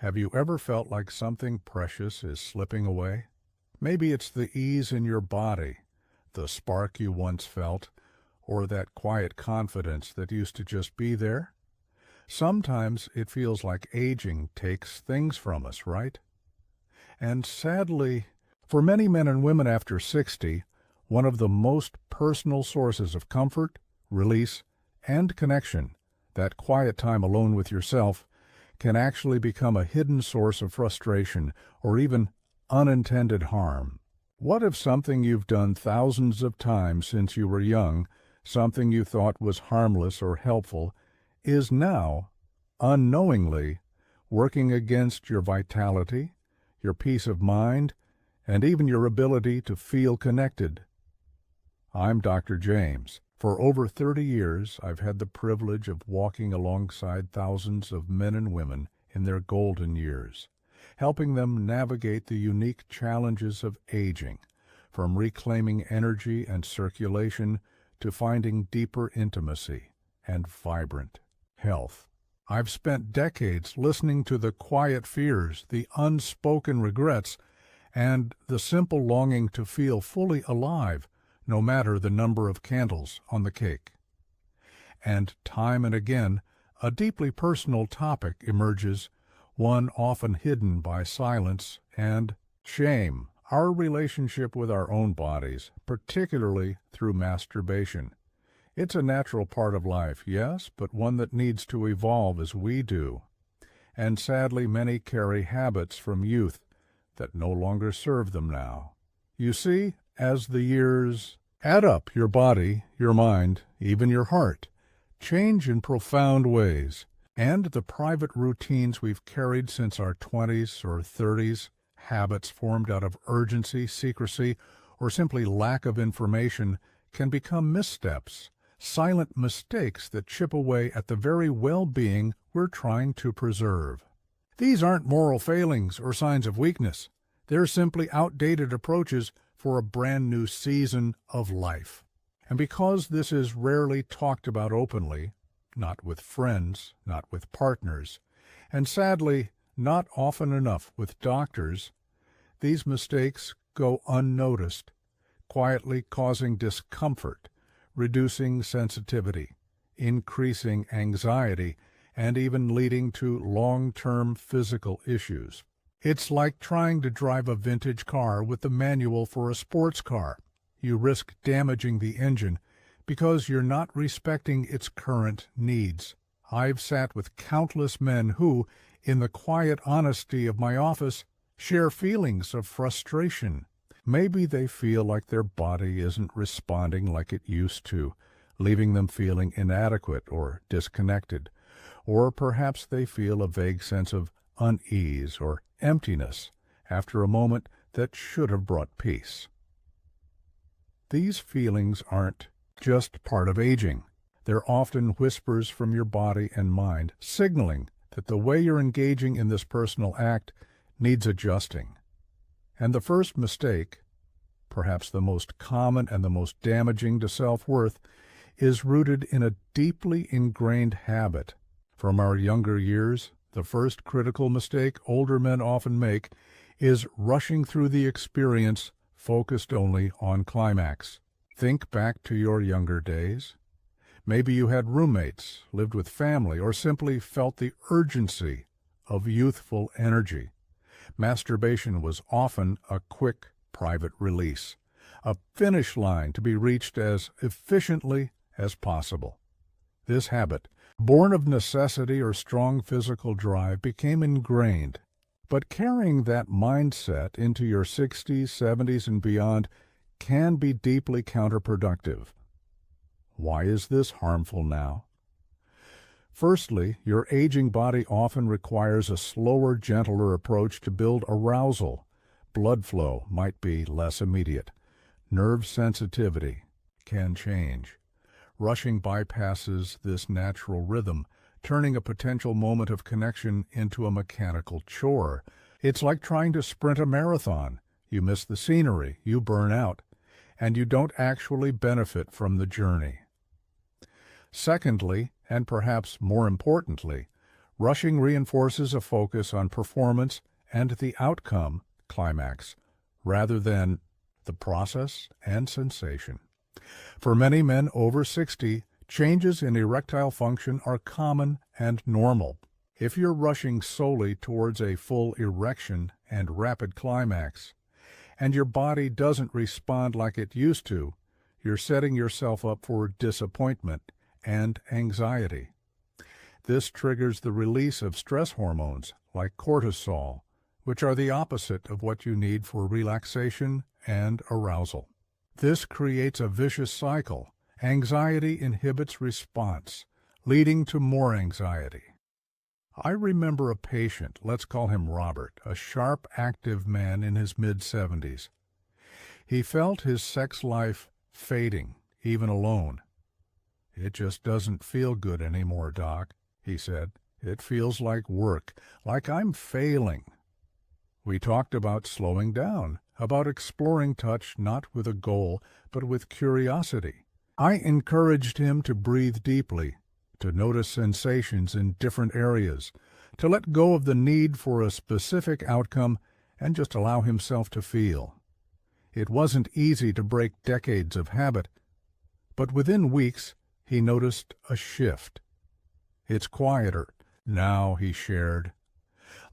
Have you ever felt like something precious is slipping away? Maybe it's the ease in your body, the spark you once felt, or that quiet confidence that used to just be there. Sometimes it feels like aging takes things from us, right? And sadly, for many men and women after 60, one of the most personal sources of comfort, release, and connection, that quiet time alone with yourself, can actually become a hidden source of frustration or even unintended harm. What if something you've done thousands of times since you were young, something you thought was harmless or helpful, is now, unknowingly, working against your vitality, your peace of mind, and even your ability to feel connected? I'm Dr. James. For over 30 years, I've had the privilege of walking alongside thousands of men and women in their golden years, helping them navigate the unique challenges of aging, from reclaiming energy and circulation to finding deeper intimacy and vibrant health. I've spent decades listening to the quiet fears, the unspoken regrets, and the simple longing to feel fully alive, no matter the number of candles on the cake. And time and again, a deeply personal topic emerges, one often hidden by silence and shame: our relationship with our own bodies, particularly through masturbation. It's a natural part of life, yes, but one that needs to evolve as we do. And sadly, many carry habits from youth that no longer serve them now. You see, as the years add up, your body, your mind, even your heart, change in profound ways, and the private routines we've carried since our 20s or 30s, habits formed out of urgency, secrecy, or simply lack of information, can become missteps, silent mistakes that chip away at the very well-being we're trying to preserve. These aren't moral failings or signs of weakness. They're simply outdated approaches for a brand new season of life. And because this is rarely talked about openly, not with friends, not with partners, and sadly, not often enough with doctors, these mistakes go unnoticed, quietly causing discomfort, reducing sensitivity, increasing anxiety, and even leading to long-term physical issues. It's like trying to drive a vintage car with the manual for a sports car. You risk damaging the engine because you're not respecting its current needs. I've sat with countless men who, in the quiet honesty of my office, share feelings of frustration. Maybe they feel like their body isn't responding like it used to, leaving them feeling inadequate or disconnected. Or perhaps they feel a vague sense of unease or emptiness after a moment that should have brought peace. These feelings aren't just part of aging. They're often whispers from your body and mind, signaling that the way you're engaging in this personal act needs adjusting. And the first mistake, perhaps the most common and the most damaging to self-worth, is rooted in a deeply ingrained habit. From our younger years, the first critical mistake older men often make is rushing through the experience focused only on climax. Think back to your younger days. Maybe you had roommates, lived with family, or simply felt the urgency of youthful energy. Masturbation was often a quick, private release, a finish line to be reached as efficiently as possible. This habit, born of necessity or strong physical drive, became ingrained. But carrying that mindset into your 60s, 70s, and beyond can be deeply counterproductive. Why is this harmful now? Firstly, your aging body often requires a slower, gentler approach to build arousal. Blood flow might be less immediate. Nerve sensitivity can change. Rushing bypasses this natural rhythm, turning a potential moment of connection into a mechanical chore. It's like trying to sprint a marathon. You miss the scenery, you burn out, and you don't actually benefit from the journey. Secondly, and perhaps more importantly, Rushing reinforces a focus on performance and the outcome, climax, rather than the process and sensation. For many men over 60, changes in erectile function are common and normal. If you're rushing solely towards a full erection and rapid climax, and your body doesn't respond like it used to, you're setting yourself up for disappointment and anxiety. This triggers the release of stress hormones like cortisol, which are the opposite of what you need for relaxation and arousal. This creates a vicious cycle. Anxiety inhibits response, leading to more anxiety. I remember a patient, let's call him Robert, a sharp, active man in his mid-70s. He felt his sex life fading, even alone. "It just doesn't feel good anymore, Doc," he said. "It feels like work, like I'm failing." We talked about slowing down, about exploring touch not with a goal, but with curiosity. I encouraged him to breathe deeply, to notice sensations in different areas, to let go of the need for a specific outcome and just allow himself to feel. It wasn't easy to break decades of habit, but within weeks he noticed a shift. "It's quieter now," he shared.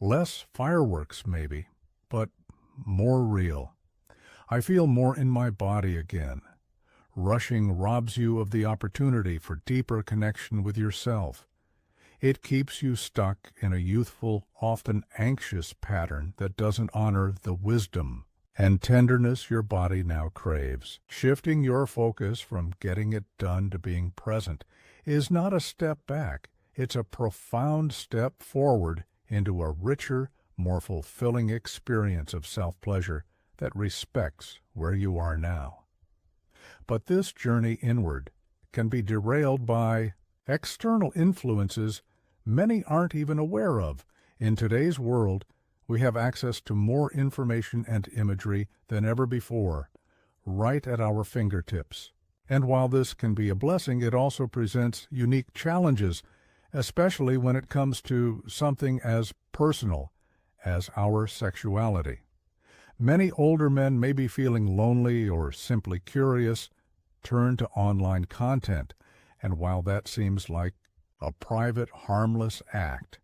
"Less fireworks, maybe, but more real. I feel more in my body again." Rushing robs you of the opportunity for deeper connection with yourself. It keeps you stuck in a youthful, often anxious pattern that doesn't honor the wisdom and tenderness your body now craves. Shifting your focus from getting it done to being present is not a step back. It's a profound step forward into a richer, more fulfilling experience of self-pleasure that respects where you are now. But this journey inward can be derailed by external influences many aren't even aware of. In today's world, we have access to more information and imagery than ever before, right at our fingertips. And while this can be a blessing, it also presents unique challenges, especially when it comes to something as personal as our sexuality. Many older men may be feeling lonely or simply curious, turn to online content, and while that seems like a private, harmless act,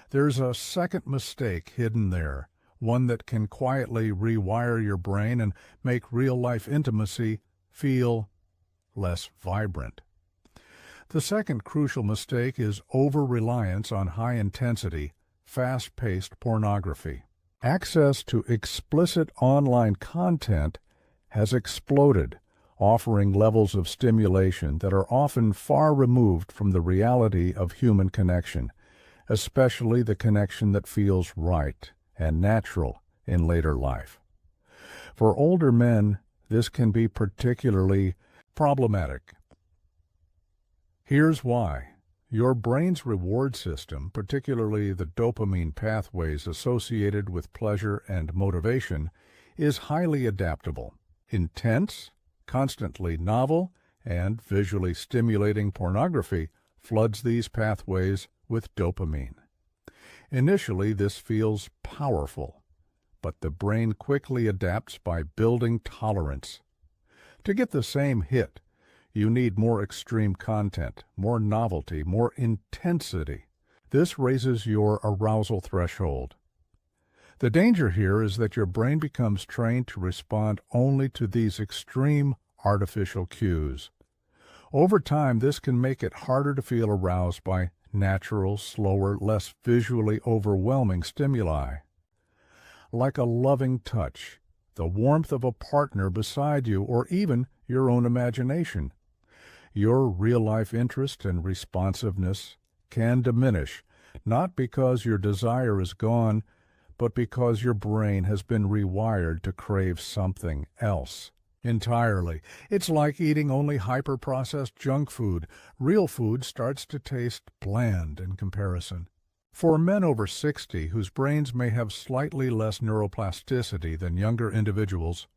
there's a second mistake hidden there, one that can quietly rewire your brain and make real-life intimacy feel less vibrant. The second crucial mistake is over-reliance on high-intensity, fast-paced pornography. Access to explicit online content has exploded, offering levels of stimulation that are often far removed from the reality of human connection, especially the connection that feels right and natural in later life. For older men, this can be particularly problematic. Here's why. Your brain's reward system, particularly the dopamine pathways associated with pleasure and motivation, is highly adaptable. Intense, constantly novel, and visually stimulating pornography floods these pathways with dopamine. Initially, this feels powerful, but the brain quickly adapts by building tolerance. To get the same hit, you need more extreme content, more novelty, more intensity. This raises your arousal threshold. The danger here is that your brain becomes trained to respond only to these extreme artificial cues. Over time, this can make it harder to feel aroused by natural, slower, less visually overwhelming stimuli. Like a loving touch, the warmth of a partner beside you, or even your own imagination. Your real-life interest and responsiveness can diminish, not because your desire is gone, but because your brain has been rewired to crave something else entirely. It's like eating only hyper-processed junk food. Real food starts to taste bland in comparison. For men over 60 whose brains may have slightly less neuroplasticity than younger individuals,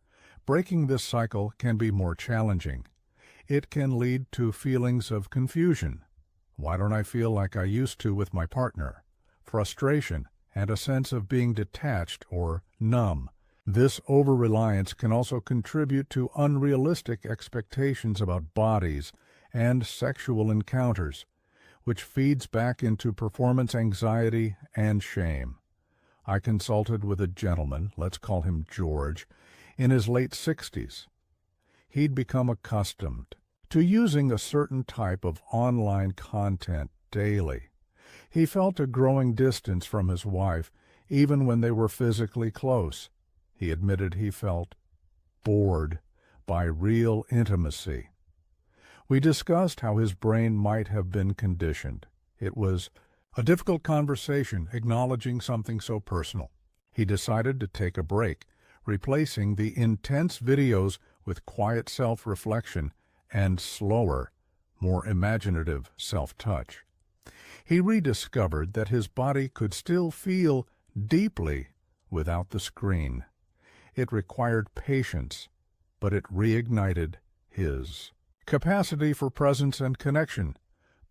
breaking this cycle can be more challenging. It can lead to feelings of confusion. Why don't I feel like I used to with my partner? Frustration and a sense of being detached or numb. This over-reliance can also contribute to unrealistic expectations about bodies and sexual encounters, which feeds back into performance anxiety and shame. I consulted with a gentleman, let's call him George, in his late 60s. He'd become accustomed to using a certain type of online content daily. He felt a growing distance from his wife, even when they were physically close. He admitted he felt bored by real intimacy. We discussed how his brain might have been conditioned. It was a difficult conversation, acknowledging something so personal. He decided to take a break, replacing the intense videos with quiet self-reflection and slower, more imaginative self-touch. He rediscovered that his body could still feel deeply without the screen. It required patience, but it reignited his capacity for presence and connection,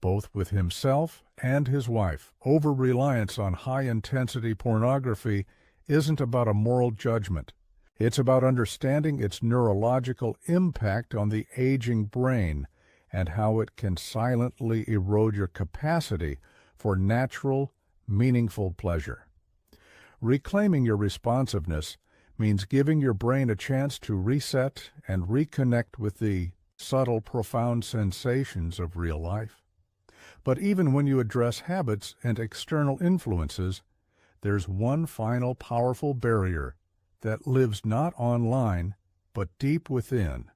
both with himself and his wife. Over-reliance on high-intensity pornography isn't about a moral judgment. It's about understanding its neurological impact on the aging brain and how it can silently erode your capacity for natural, meaningful pleasure. Reclaiming your responsiveness means giving your brain a chance to reset and reconnect with the subtle, profound sensations of real life. But even when you address habits and external influences, there's one final powerful barrier that lives not online, but deep within.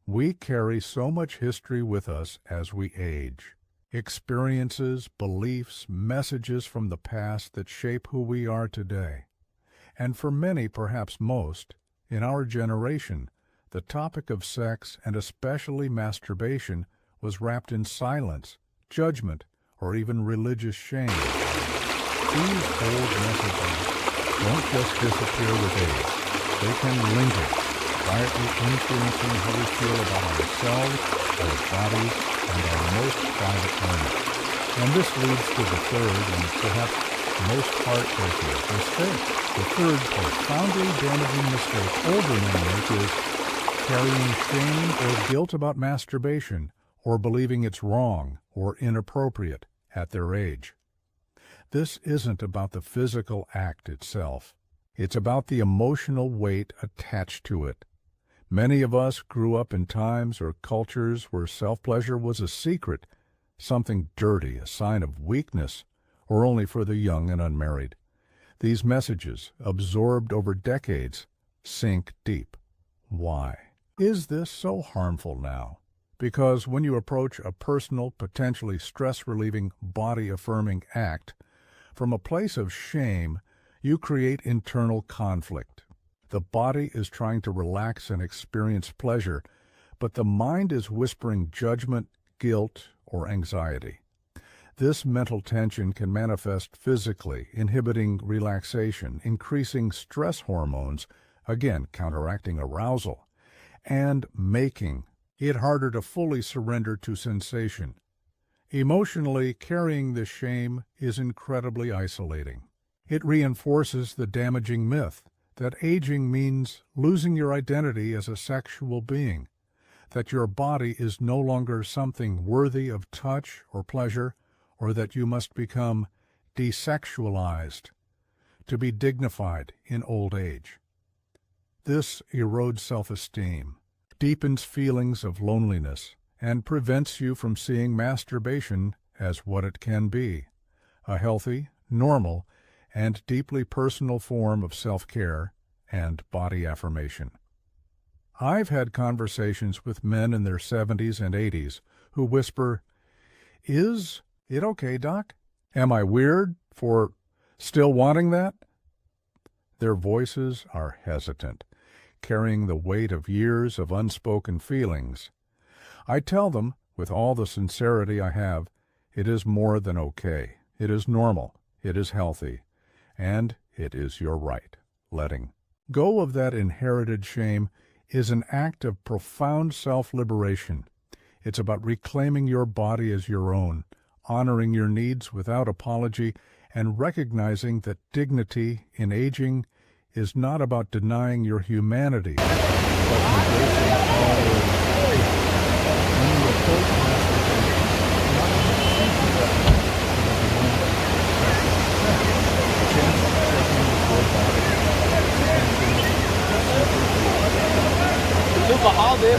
We carry so much history with us as we age. Experiences, beliefs, messages from the past that shape who we are today. And for many, perhaps most, in our generation, the topic of sex, and especially masturbation, was wrapped in silence, judgment, or even religious shame. These old messages don't just disappear with age. They can linger, quietly influencing how we feel about ourselves, our bodies, and our most private moments. And this leads to the third and perhaps most heartbreaking mistake. The third profoundly damaging mistake older men make is carrying shame or guilt about masturbation, or believing it's wrong or inappropriate at their age. This isn't about the physical act itself. It's about the emotional weight attached to it. Many of us grew up in times or cultures where self-pleasure was a secret, something dirty, a sign of weakness, or only for the young and unmarried. These messages, absorbed over decades, sink deep. Why? Is this so harmful now? Because when you approach a personal, potentially stress-relieving, body-affirming act from a place of shame, you create internal conflict. The body is trying to relax and experience pleasure, but the mind is whispering judgment, guilt, or anxiety. This mental tension can manifest physically, inhibiting relaxation, increasing stress hormones, again counteracting arousal, and making it harder to fully surrender to sensation. Emotionally, carrying this shame is incredibly isolating. It reinforces the damaging myth that aging means losing your identity as a sexual being, that your body is no longer something worthy of touch or pleasure, or that you must become desexualized to be dignified in old age. This erodes self-esteem, deepens feelings of loneliness, and prevents you from seeing masturbation as what it can be, a healthy, normal, and deeply personal form of self-care and body affirmation. I've had conversations with men in their 70s and 80s who whisper, "Is it okay, Doc? Am I weird for still wanting that?" Their voices are hesitant, carrying the weight of years of unspoken feelings. I tell them, with all the sincerity I have, it is more than okay. It is normal. It is healthy. And it is your right. Letting go of that inherited shame is an act of profound self-liberation. It's about reclaiming your body as your own, honoring your needs without apology, and recognizing that dignity in aging is not about denying your humanity, but embracing all there is to it. When you approach masturbation, not just thinking about it, but the moment of checking with your body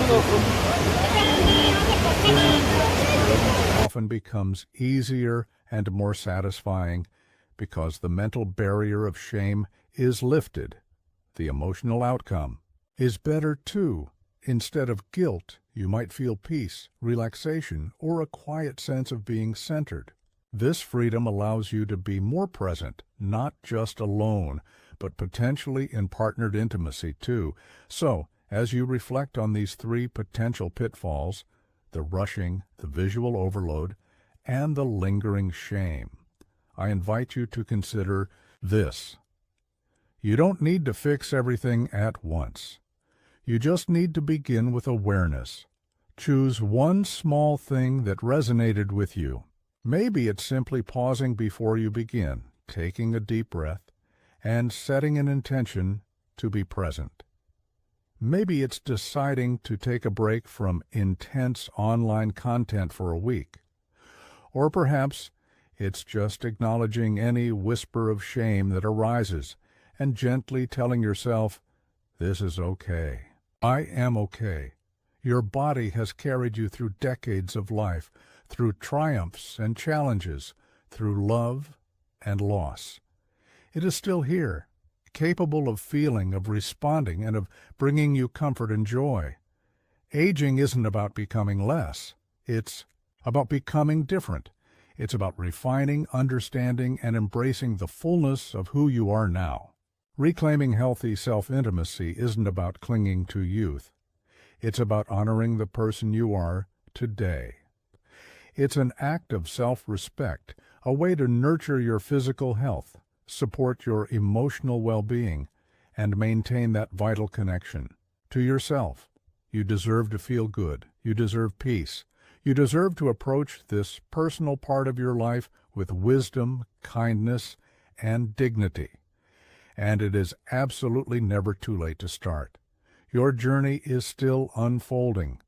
and often becomes easier and more satisfying because the mental barrier of shame is lifted. The emotional outcome is better too. Instead of guilt, you might feel peace, relaxation, or a quiet sense of being centered. This freedom allows you to be more present, not just alone, but potentially in partnered intimacy too. So, as you reflect on these three potential pitfalls, the rushing, the visual overload, and the lingering shame, I invite you to consider this. You don't need to fix everything at once. You just need to begin with awareness. Choose one small thing that resonated with you. Maybe it's simply pausing before you begin, taking a deep breath, and setting an intention to be present. Maybe it's deciding to take a break from intense online content for a week. Or perhaps it's just acknowledging any whisper of shame that arises and gently telling yourself, this is okay. I am okay. Your body has carried you through decades of life, through triumphs and challenges, through love and loss. It is still here, capable of feeling, of responding, and of bringing you comfort and joy. Aging isn't about becoming less. It's about becoming different. It's about refining, understanding, and embracing the fullness of who you are now. Reclaiming healthy self-intimacy isn't about clinging to youth. It's about honoring the person you are today. It's an act of self-respect, a way to nurture your physical health, support your emotional well-being, and maintain that vital connection to yourself. You deserve to feel good. You deserve peace. You deserve to approach this personal part of your life with wisdom, kindness, and dignity. And it is absolutely never too late to start. Your journey is still unfolding.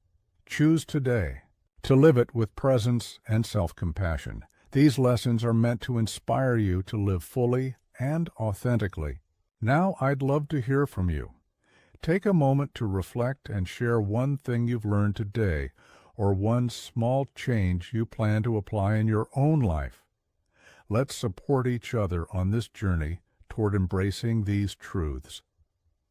Choose today to live it with presence and self-compassion. These lessons are meant to inspire you to live fully and authentically. Now I'd love to hear from you. Take a moment to reflect and share one thing you've learned today or one small change you plan to apply in your own life. Let's support each other on this journey toward embracing these truths.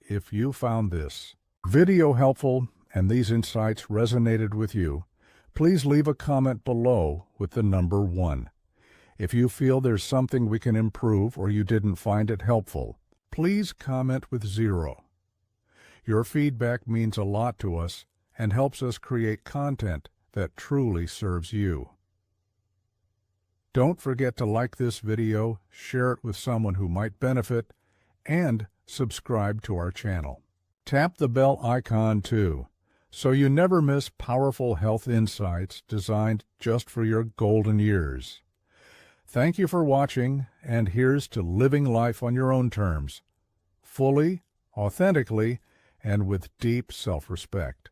If you found this video helpful and these insights resonated with you, please leave a comment below with the number 1. If you feel there's something we can improve or you didn't find it helpful, please comment with 0. Your feedback means a lot to us and helps us create content that truly serves you. Don't forget to like this video, share it with someone who might benefit, and subscribe to our channel. Tap the bell icon too, so you never miss powerful health insights designed just for your golden years. Thank you for watching, and here's to living life on your own terms, fully, authentically, and with deep self-respect.